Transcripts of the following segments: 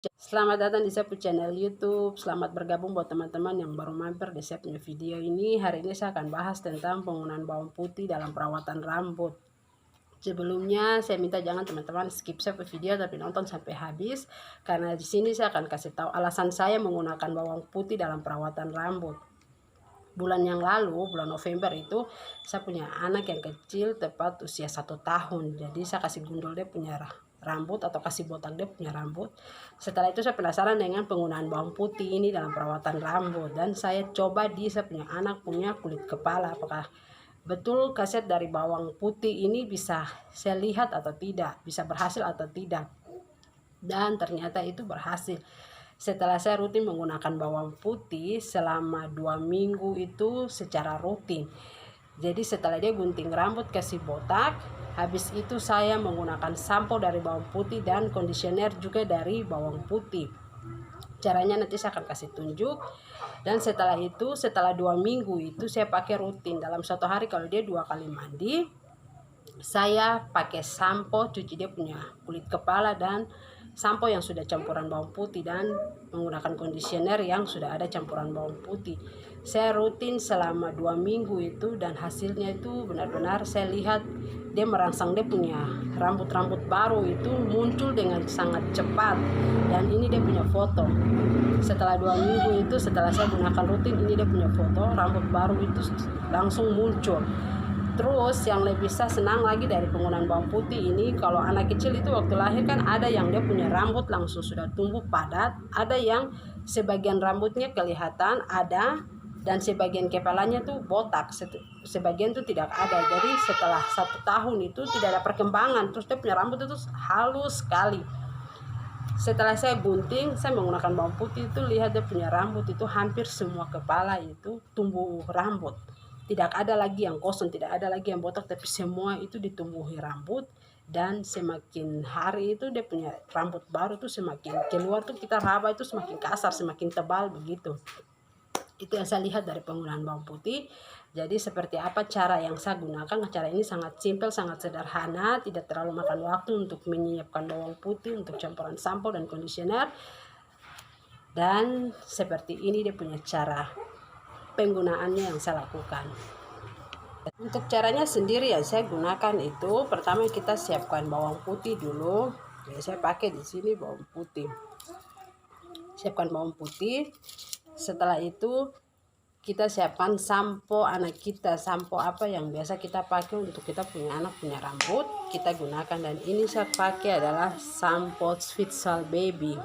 Selamat datang di saya punya channel YouTube. Selamat bergabung buat teman-teman yang baru mampir di saya punya video ini. Hari ini saya akan bahas tentang penggunaan bawang putih dalam perawatan rambut. Sebelumnya saya minta jangan teman-teman skip saya video tapi nonton sampai habis, karena di sini saya akan kasih tahu alasan saya menggunakan bawang putih dalam perawatan rambut. Bulan yang lalu, bulan November itu, saya punya anak yang kecil tepat usia 1 tahun. Jadi saya kasih gundul dia punya rambut atau kasih botak dia punya rambut. Setelah itu saya penasaran dengan penggunaan bawang putih ini dalam perawatan rambut, dan saya coba saya punya anak punya kulit kepala, apakah betul khasiat dari bawang putih ini bisa saya lihat atau tidak, bisa berhasil atau tidak. Dan ternyata itu berhasil. Setelah saya rutin menggunakan bawang putih selama 2 minggu itu secara rutin. Jadi setelah dia gunting rambut kasih botak, habis itu saya menggunakan sampo dari bawang putih dan conditioner juga dari bawang putih. Caranya nanti saya akan kasih tunjuk. Dan setelah itu, setelah 2 minggu itu saya pakai rutin. Dalam satu hari kalau dia 2 kali mandi, saya pakai sampo cuci dia punya kulit kepala dan sampo yang sudah campuran bawang putih, dan menggunakan conditioner yang sudah ada campuran bawang putih. Saya rutin selama 2 minggu itu, dan hasilnya itu benar-benar saya lihat dia merangsang dia punya rambut-rambut baru itu muncul dengan sangat cepat. Dan ini dia punya foto. Setelah 2 minggu itu, setelah saya gunakan rutin, ini dia punya foto rambut baru itu langsung muncul. Terus yang lebih saya senang lagi dari penggunaan bawang putih ini, kalau anak kecil itu waktu lahir kan ada yang dia punya rambut langsung sudah tumbuh padat, ada yang sebagian rambutnya kelihatan ada, dan sebagian kepalanya tuh botak, sebagian tuh tidak ada. Jadi setelah 1 tahun itu tidak ada perkembangan, terus dia punya rambut itu halus sekali. Setelah saya gunting, saya menggunakan bawang putih itu, lihat dia punya rambut itu hampir semua kepala itu tumbuh rambut. Tidak ada lagi yang kosong, tidak ada lagi yang botak, tapi semua itu ditumbuhi rambut. Dan semakin hari itu dia punya rambut baru tuh semakin keluar tuh, kita raba itu semakin kasar, semakin tebal begitu. Itu yang saya lihat dari penggunaan bawang putih. Jadi seperti apa cara yang saya gunakan? Cara ini sangat simpel, sangat sederhana, tidak terlalu makan waktu untuk menyiapkan bawang putih untuk campuran sampo dan conditioner. Dan seperti ini dia punya cara penggunaannya yang saya lakukan. Untuk caranya sendiri yang saya gunakan itu, pertama kita siapkan bawang putih dulu. Ya, saya pakai di sini bawang putih. Siapkan bawang putih. Setelah itu kita siapkan sampo anak kita, sampo apa yang biasa kita pakai untuk kita punya anak punya rambut, kita gunakan. Dan ini saya pakai adalah sampo Sweet Salt Baby,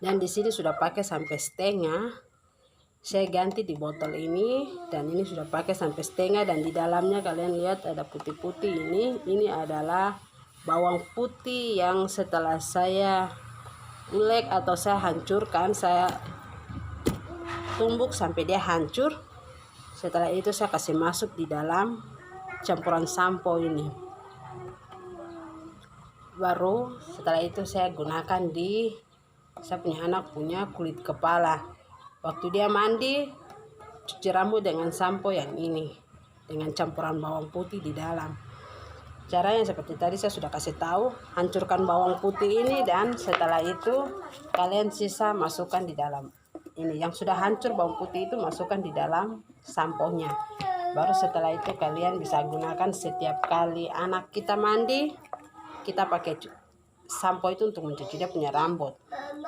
dan di sini sudah pakai sampai setengah. Saya ganti di botol ini, dan ini sudah pakai sampai setengah, dan di dalamnya kalian lihat ada putih-putih. Ini adalah bawang putih yang setelah saya ulek atau saya hancurkan, saya tumbuk sampai dia hancur. Setelah itu saya kasih masuk di dalam campuran sampo ini. Baru setelah itu saya gunakan di saya punya anak punya kulit kepala. Waktu dia mandi, cuci rambut dengan sampo yang ini, dengan campuran bawang putih di dalam. Caranya seperti tadi saya sudah kasih tahu, hancurkan bawang putih ini, dan setelah itu kalian sisa masukkan di dalam ini yang sudah hancur bawang putih itu, masukkan di dalam samponya. Baru setelah itu kalian bisa gunakan setiap kali anak kita mandi, kita pakai sampo itu untuk mencuci dia punya rambut.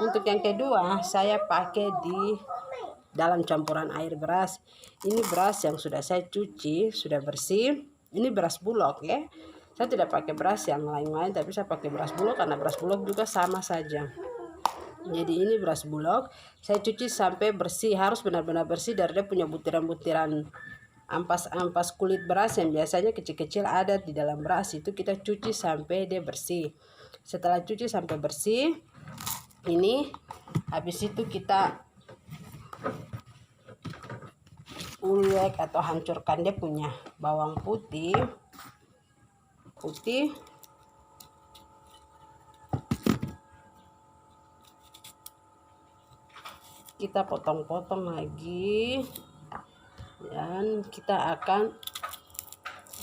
Untuk yang kedua, saya pakai di dalam campuran air beras. Ini beras yang sudah saya cuci, sudah bersih. Ini beras bulog ya. Saya tidak pakai beras yang lain-lain, tapi saya pakai beras bulog karena beras bulog juga sama saja. Jadi ini beras bulog, saya cuci sampai bersih, harus benar-benar bersih dari dia punya butiran-butiran ampas-ampas kulit beras yang biasanya kecil-kecil ada di dalam beras itu, kita cuci sampai dia bersih. Setelah cuci sampai bersih, ini habis itu kita ulek atau hancurkan dia punya bawang putih. Kita potong-potong lagi, dan kita akan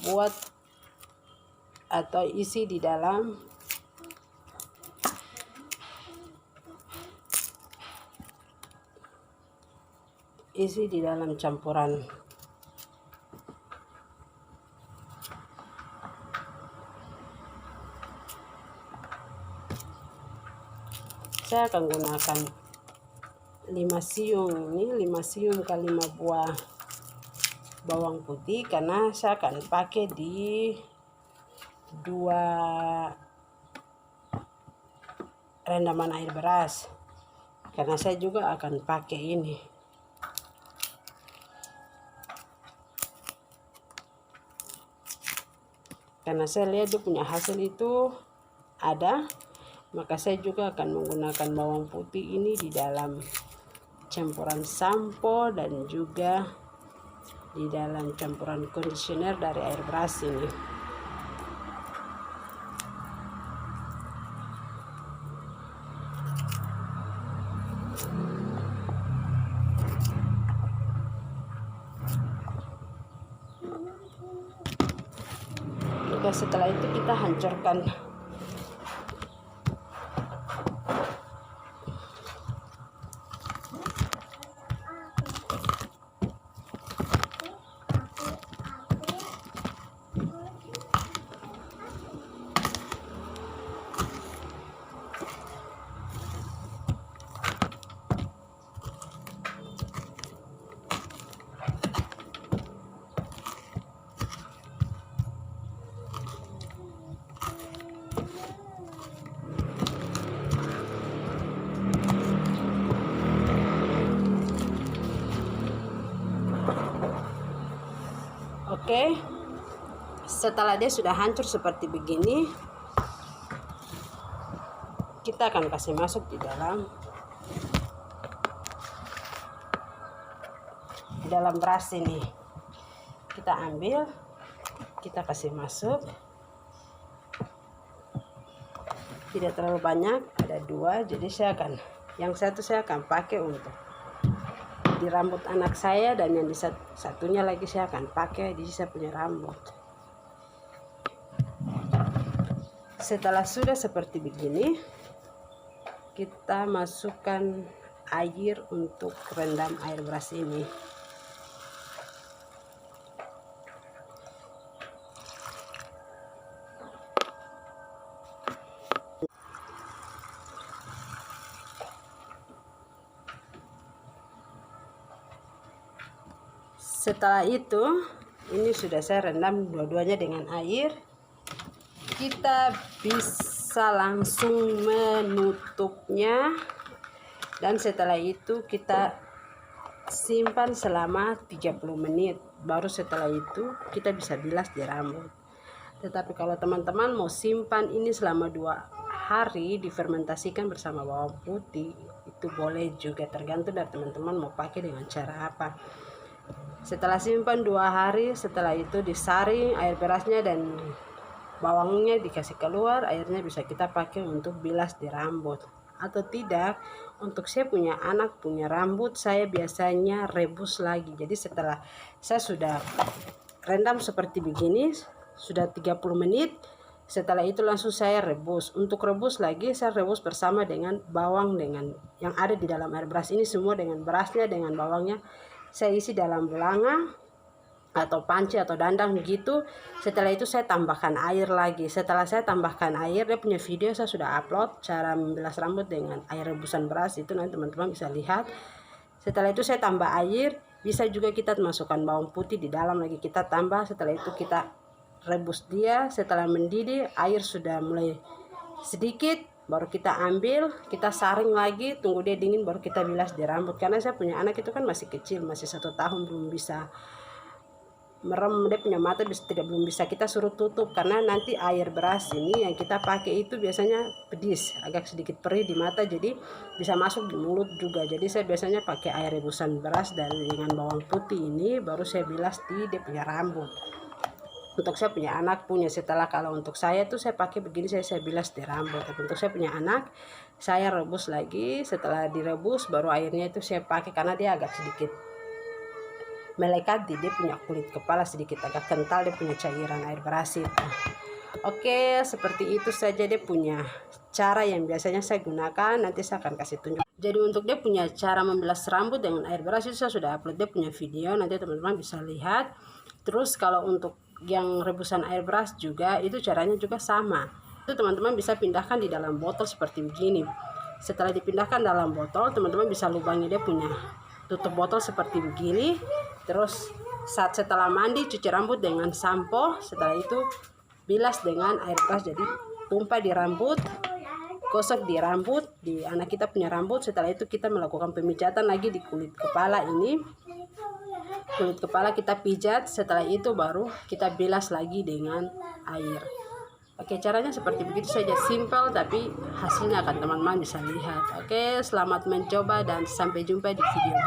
buat atau isi di dalam isi di dalam campuran. Saya akan gunakan 5 siung, ini 5 siung kali 5 buah bawang putih, karena saya akan pakai di 2 rendaman air beras, karena saya juga akan pakai ini. Karena saya lihat dia punya hasil itu ada, maka saya juga akan menggunakan bawang putih ini di dalam campuran sampo dan juga di dalam campuran kondisioner dari air beras ini. Oke, setelah itu kita hancurkan. Oke, setelah dia sudah hancur seperti begini, kita akan kasih masuk di dalam beras ini. Kita ambil, kita kasih masuk. Tidak terlalu banyak, ada 2, jadi yang satu saya akan pakai untuk di rambut anak saya, dan yang satunya lagi saya akan pakai di saya punya rambut. Setelah sudah seperti begini, kita masukkan air untuk rendam air beras ini. Setelah itu, ini sudah saya rendam dua-duanya dengan air. Kita bisa langsung menutupnya, dan setelah itu kita simpan selama 30 menit. Baru setelah itu kita bisa bilas di rambut. Tetapi kalau teman-teman mau simpan ini selama 2 hari difermentasikan bersama bawang putih, itu boleh juga, tergantung dari teman-teman mau pakai dengan cara apa. Setelah simpan 2 hari, setelah itu disaring air berasnya dan bawangnya dikasih keluar, airnya bisa kita pakai untuk bilas di rambut. Atau tidak, untuk saya punya anak punya rambut, saya biasanya rebus lagi. Jadi setelah saya sudah rendam seperti begini, sudah 30 menit, setelah itu langsung saya rebus. Untuk rebus lagi, saya rebus bersama dengan bawang dengan yang ada di dalam air beras ini, semua dengan berasnya, dengan bawangnya. Saya isi dalam belanga atau panci atau dandang begitu. Setelah itu saya tambahkan air lagi. Setelah saya tambahkan air, dia punya video saya sudah upload cara membilas rambut dengan air rebusan beras, itu nanti teman-teman bisa lihat. Setelah itu saya tambah air, bisa juga kita masukkan bawang putih di dalam lagi kita tambah. Setelah itu kita rebus dia, setelah mendidih air sudah mulai sedikit, baru kita ambil, kita saring lagi, tunggu dia dingin, baru kita bilas di rambut. Karena saya punya anak itu kan masih kecil, masih 1 tahun, belum bisa merem, dia punya mata belum bisa kita suruh tutup, karena nanti air beras ini yang kita pakai itu biasanya pedis, agak sedikit perih di mata, jadi bisa masuk di mulut juga. Jadi saya biasanya pakai air rebusan beras dan dengan bawang putih ini, baru saya bilas di dia punya rambut. Untuk saya punya anak punya, setelah kalau untuk saya tuh saya pakai begini, saya bilas di rambut. Tapi untuk saya punya anak, saya rebus lagi. Setelah direbus baru airnya itu saya pakai, karena dia agak sedikit melekat di dia punya kulit kepala, sedikit agak kental, dia punya cairan air beras itu. Oke, seperti itu saja dia punya cara yang biasanya saya gunakan. Nanti saya akan kasih tunjuk Jadi untuk dia punya cara membilas rambut dengan air beras itu saya sudah upload dia punya video, nanti teman-teman bisa lihat. Terus kalau untuk yang rebusan air beras juga itu caranya juga sama. Itu teman-teman bisa pindahkan di dalam botol seperti begini. Setelah dipindahkan dalam botol, teman-teman bisa lubangi dia punya tutup botol seperti begini. Terus setelah mandi cuci rambut dengan sampo, setelah itu bilas dengan air beras. Jadi tumpah di rambut, gosok di rambut, di anak kita punya rambut. Setelah itu kita melakukan pemijatan lagi di kulit kepala ini. Kulit kepala kita pijat, setelah itu baru kita bilas lagi dengan air. Oke, caranya seperti begitu saja, simple tapi hasilnya akan teman-teman bisa lihat. Oke, selamat mencoba dan sampai jumpa di video